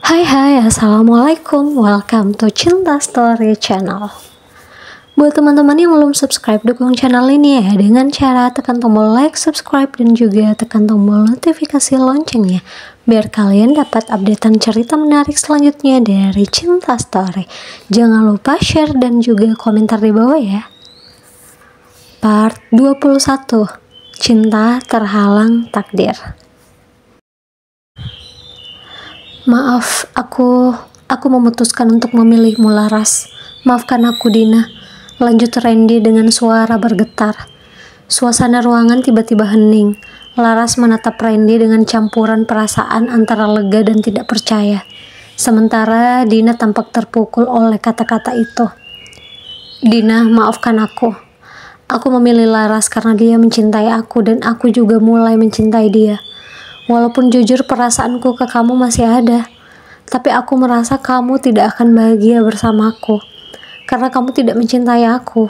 Hai, assalamualaikum, welcome to Cinta Story Channel. Buat teman-teman yang belum subscribe, dukung channel ini ya dengan cara tekan tombol like, subscribe, dan juga tekan tombol notifikasi loncengnya biar kalian dapat updatean cerita menarik selanjutnya dari Cinta Story. Jangan lupa share dan juga komentar di bawah ya. Part 21, Cinta Terhalang Takdir. Maaf, aku memutuskan untuk memilihmu, Laras. Maafkan aku, Dina. Lanjut Randy dengan suara bergetar. Suasana ruangan tiba-tiba hening. Laras menatap Randy dengan campuran perasaan antara lega dan tidak percaya. Sementara Dina tampak terpukul oleh kata-kata itu. Dina, maafkan aku. Aku memilih Laras karena dia mencintai aku dan aku juga mulai mencintai dia. Walaupun jujur perasaanku ke kamu masih ada, tapi aku merasa kamu tidak akan bahagia bersamaku, karena kamu tidak mencintai aku.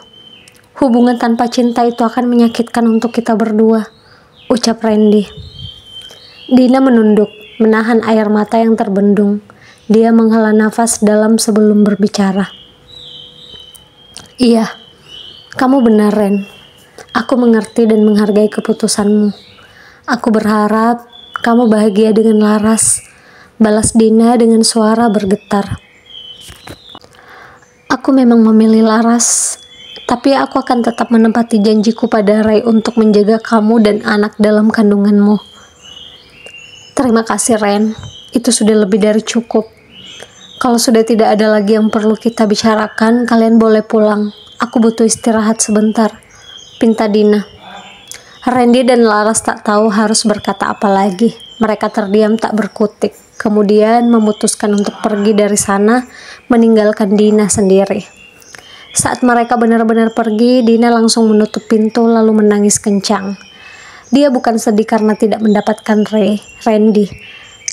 Hubungan tanpa cinta itu akan menyakitkan untuk kita berdua, ucap Randy. Dina menunduk, menahan air mata yang terbendung. Dia menghela nafas dalam sebelum berbicara. Iya, kamu benar, Ren. Aku mengerti dan menghargai keputusanmu. Aku berharap kamu bahagia dengan Laras, balas Dina dengan suara bergetar. Aku memang memilih Laras, tapi aku akan tetap menepati janjiku pada Ray untuk menjaga kamu dan anak dalam kandunganmu. Terima kasih, Ren. Itu sudah lebih dari cukup. Kalau sudah tidak ada lagi yang perlu kita bicarakan, kalian boleh pulang. Aku butuh istirahat sebentar, pinta Dina. Randy dan Laras tak tahu harus berkata apa lagi. Mereka terdiam tak berkutik, kemudian memutuskan untuk pergi dari sana, meninggalkan Dina sendiri. Saat mereka benar-benar pergi, Dina langsung menutup pintu lalu menangis kencang. Dia bukan sedih karena tidak mendapatkan Randy,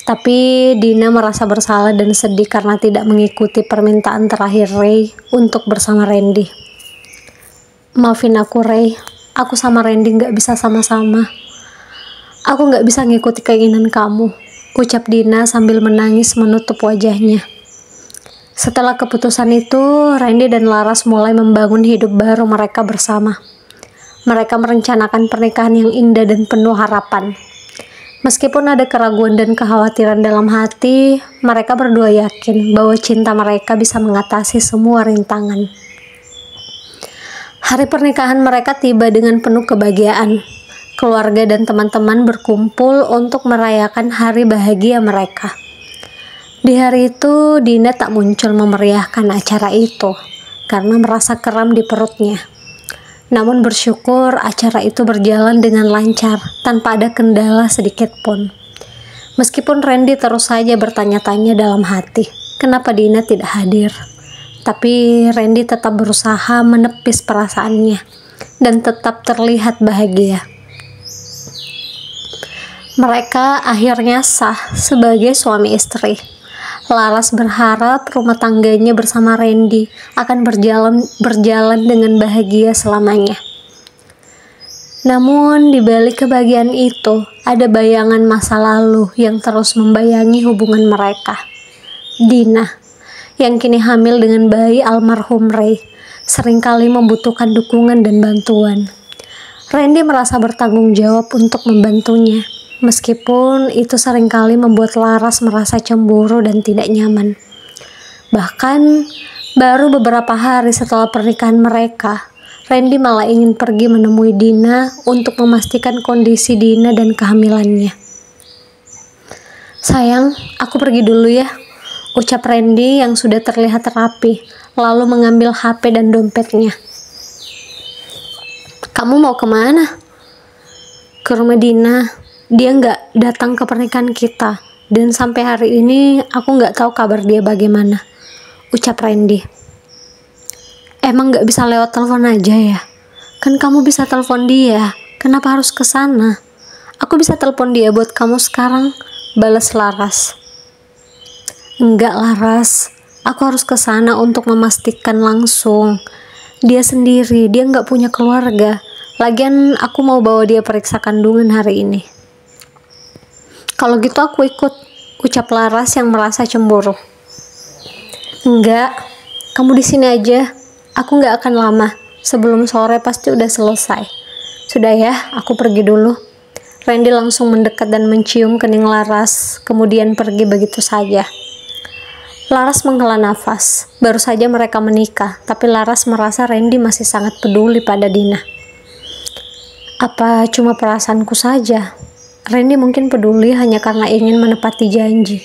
tapi Dina merasa bersalah dan sedih karena tidak mengikuti permintaan terakhir Ray untuk bersama Randy. Maafin aku, Ray. Aku sama Randy gak bisa sama-sama. Aku gak bisa ngikuti keinginan kamu, ucap Dina sambil menangis menutup wajahnya. Setelah keputusan itu, Randy dan Laras mulai membangun hidup baru mereka bersama. Mereka merencanakan pernikahan yang indah dan penuh harapan. Meskipun ada keraguan dan kekhawatiran dalam hati, mereka berdua yakin bahwa cinta mereka bisa mengatasi semua rintangan. Hari pernikahan mereka tiba dengan penuh kebahagiaan. Keluarga dan teman-teman berkumpul untuk merayakan hari bahagia mereka. Di hari itu, Dina tak muncul memeriahkan acara itu karena merasa kram di perutnya. Namun bersyukur acara itu berjalan dengan lancar tanpa ada kendala sedikit pun. Meskipun Randy terus saja bertanya-tanya dalam hati, kenapa Dina tidak hadir? Tapi Randy tetap berusaha menepis perasaannya dan tetap terlihat bahagia. Mereka akhirnya sah sebagai suami istri. Laras berharap rumah tangganya bersama Randy akan berjalan dengan bahagia selamanya. Namun di balik kebahagiaan itu, ada bayangan masa lalu yang terus membayangi hubungan mereka. Dina, yang kini hamil dengan bayi almarhum Ray, seringkali membutuhkan dukungan dan bantuan. Randy merasa bertanggung jawab untuk membantunya, meskipun itu seringkali membuat Laras merasa cemburu dan tidak nyaman. Bahkan, baru beberapa hari setelah pernikahan mereka, Randy malah ingin pergi menemui Dina untuk memastikan kondisi Dina dan kehamilannya. Sayang, aku pergi dulu ya, ucap Randy yang sudah terlihat rapi, lalu mengambil HP dan dompetnya. Kamu mau kemana? Ke rumah Dina. Dia nggak datang ke pernikahan kita, dan sampai hari ini aku nggak tahu kabar dia bagaimana, ucap Randy. Emang nggak bisa lewat telepon aja ya? Kan kamu bisa telepon dia, kenapa harus ke sana? Aku bisa telepon dia buat kamu sekarang, balas Laras. Enggak, Laras, aku harus ke sana untuk memastikan langsung. Dia sendiri, dia nggak punya keluarga. Lagian aku mau bawa dia periksa kandungan hari ini. Kalau gitu aku ikut, ucap Laras yang merasa cemburu. Enggak, kamu di sini aja. Aku nggak akan lama. Sebelum sore pasti udah selesai. Sudah ya, aku pergi dulu. Randy langsung mendekat dan mencium kening Laras, kemudian pergi begitu saja. Laras menghela nafas. Baru saja mereka menikah, tapi Laras merasa Randy masih sangat peduli pada Dina. Apa cuma perasaanku saja? Randy mungkin peduli hanya karena ingin menepati janji.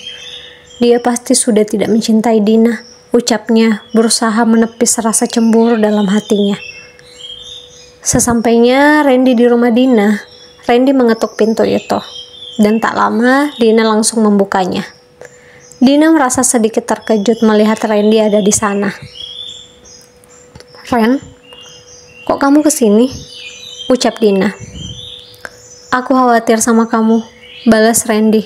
Dia pasti sudah tidak mencintai Dina, ucapnya berusaha menepis rasa cemburu dalam hatinya. Sesampainya Randy di rumah Dina, Randy mengetuk pintu itu. Dan tak lama Dina langsung membukanya. Dina merasa sedikit terkejut melihat Randy ada di sana. "Ren, kok kamu kesini?" ucap Dina. "Aku khawatir sama kamu," balas Randy.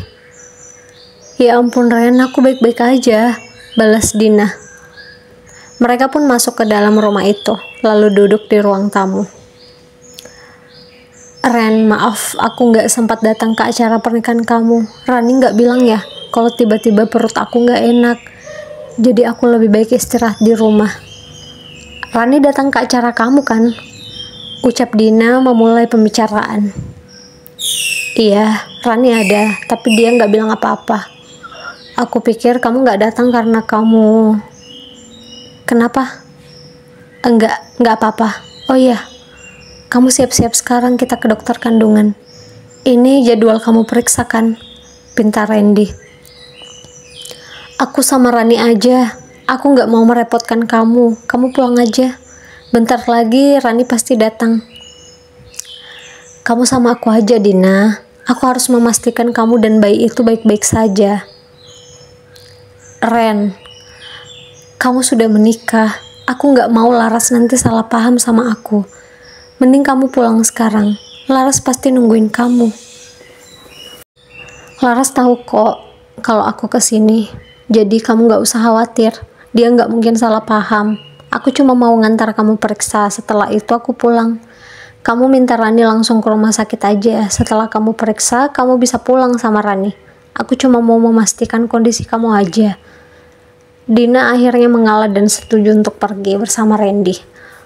"Ya ampun Ren, aku baik-baik aja," balas Dina. Mereka pun masuk ke dalam rumah itu, lalu duduk di ruang tamu. "Ren, maaf, aku nggak sempat datang ke acara pernikahan kamu. Rani nggak bilang ya, kalau tiba-tiba perut aku nggak enak. Jadi aku lebih baik istirahat di rumah." "Rani datang ke acara kamu kan?" ucap Dina memulai pembicaraan. "Iya, Rani ada, tapi dia nggak bilang apa-apa. Aku pikir kamu nggak datang karena kamu..." "Kenapa?" Enggak apa-apa. Oh iya, kamu siap-siap sekarang, kita ke dokter kandungan. Ini jadwal kamu periksa kan?" pinta Randy. "Aku sama Rani aja. Aku nggak mau merepotkan kamu. Kamu pulang aja. Bentar lagi Rani pasti datang." "Kamu sama aku aja, Dina. Aku harus memastikan kamu dan bayi itu baik-baik saja." "Ren, kamu sudah menikah. Aku nggak mau Laras nanti salah paham sama aku. Mending kamu pulang sekarang. Laras pasti nungguin kamu." "Laras tahu kok kalau aku kesini. Jadi kamu nggak usah khawatir. Dia nggak mungkin salah paham. Aku cuma mau ngantar kamu periksa. Setelah itu aku pulang. Kamu minta Rani langsung ke rumah sakit aja. Setelah kamu periksa, kamu bisa pulang sama Rani. Aku cuma mau memastikan kondisi kamu aja." Dina akhirnya mengalah dan setuju untuk pergi bersama Randy.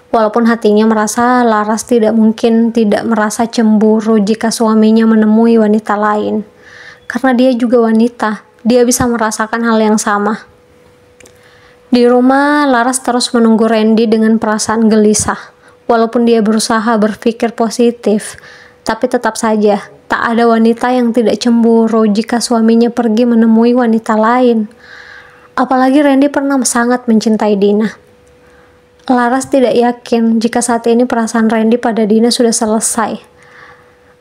Walaupun hatinya merasa Laras tidak mungkin tidak merasa cemburu jika suaminya menemui wanita lain. Karena dia juga wanita, dia bisa merasakan hal yang sama. Di rumah, Laras terus menunggu Randy dengan perasaan gelisah. Walaupun dia berusaha berpikir positif, tapi tetap saja tak ada wanita yang tidak cemburu jika suaminya pergi menemui wanita lain. Apalagi Randy pernah sangat mencintai Dina. Laras tidak yakin jika saat ini perasaan Randy pada Dina sudah selesai.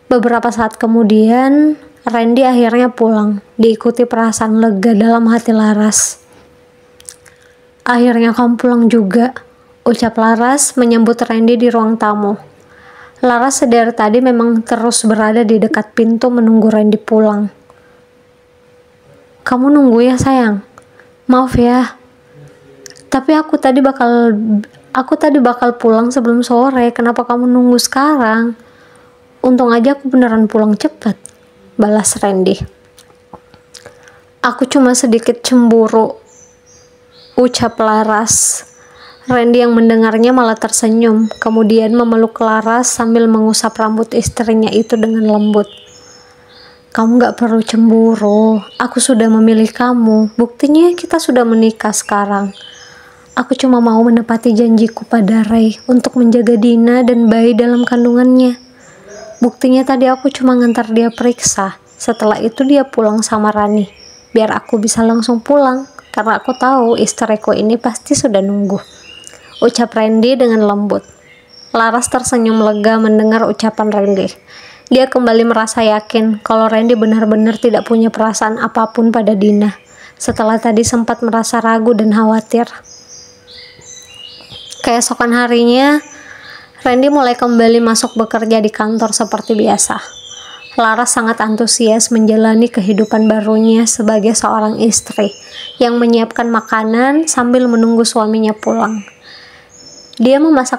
Beberapa saat kemudian, Randy akhirnya pulang, diikuti perasaan lega dalam hati Laras. "Akhirnya kamu pulang juga," ucap Laras menyambut Randy di ruang tamu. Laras sedari tadi memang terus berada di dekat pintu menunggu Randy pulang. "Kamu nunggu ya sayang? Maaf ya. Tapi aku tadi bakal pulang sebelum sore. Kenapa kamu nunggu sekarang? Untung aja aku beneran pulang cepat," balas Randy. "Aku cuma sedikit cemburu," ucap Laras. Randy yang mendengarnya malah tersenyum, kemudian memeluk Laras sambil mengusap rambut istrinya itu dengan lembut. "Kamu gak perlu cemburu. Aku sudah memilih kamu. Buktinya kita sudah menikah sekarang. Aku cuma mau menepati janjiku pada Ray untuk menjaga Dina dan bayi dalam kandungannya. Buktinya tadi aku cuma ngantar dia periksa. Setelah itu dia pulang sama Rani. Biar aku bisa langsung pulang, karena aku tahu istriku ini pasti sudah nunggu," ucap Randy dengan lembut. Laras tersenyum lega mendengar ucapan Randy. Dia kembali merasa yakin kalau Randy benar-benar tidak punya perasaan apapun pada Dina. Setelah tadi sempat merasa ragu dan khawatir. Keesokan harinya, Randy mulai kembali masuk bekerja di kantor seperti biasa. Laras sangat antusias menjalani kehidupan barunya sebagai seorang istri yang menyiapkan makanan sambil menunggu suaminya pulang. Dia memasak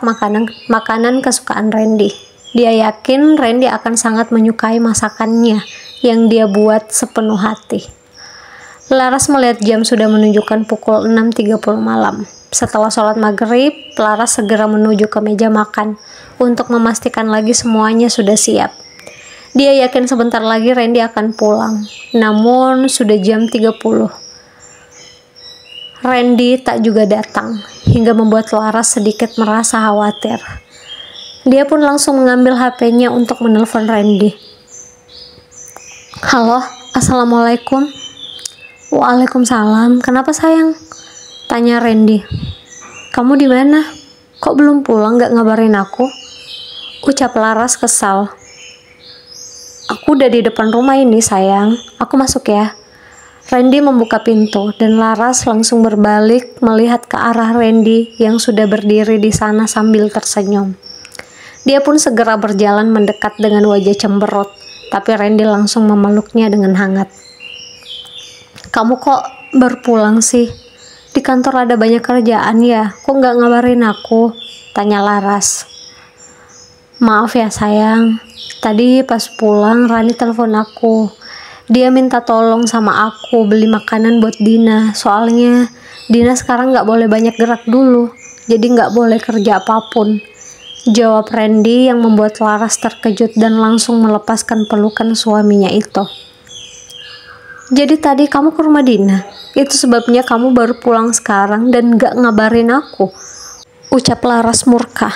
makanan kesukaan Randy. Dia yakin Randy akan sangat menyukai masakannya yang dia buat sepenuh hati. Laras melihat jam sudah menunjukkan pukul 6.30 malam. Setelah sholat maghrib, Laras segera menuju ke meja makan untuk memastikan lagi semuanya sudah siap. Dia yakin sebentar lagi Randy akan pulang, namun sudah jam 30. Randy tak juga datang, hingga membuat Laras sedikit merasa khawatir. Dia pun langsung mengambil HP-nya untuk menelpon Randy. Halo, Assalamualaikum. Waalaikumsalam, kenapa sayang? Tanya Randy. Kamu di mana? Kok belum pulang, gak ngabarin aku? Ucap Laras kesal. Aku udah di depan rumah ini sayang, aku masuk ya. Randy membuka pintu dan Laras langsung berbalik melihat ke arah Randy yang sudah berdiri di sana sambil tersenyum. Dia pun segera berjalan mendekat dengan wajah cemberut, tapi Randy langsung memeluknya dengan hangat. Kamu kok baru pulang sih? Di kantor ada banyak kerjaan ya, kok nggak ngabarin aku? Tanya Laras. Maaf ya sayang, tadi pas pulang Rani telepon aku. Dia minta tolong sama aku beli makanan buat Dina. Soalnya Dina sekarang nggak boleh banyak gerak dulu, jadi nggak boleh kerja apapun. Jawab Randy yang membuat Laras terkejut dan langsung melepaskan pelukan suaminya itu. Jadi tadi kamu ke rumah Dina? Itu sebabnya kamu baru pulang sekarang dan nggak ngabarin aku? Ucap Laras murka.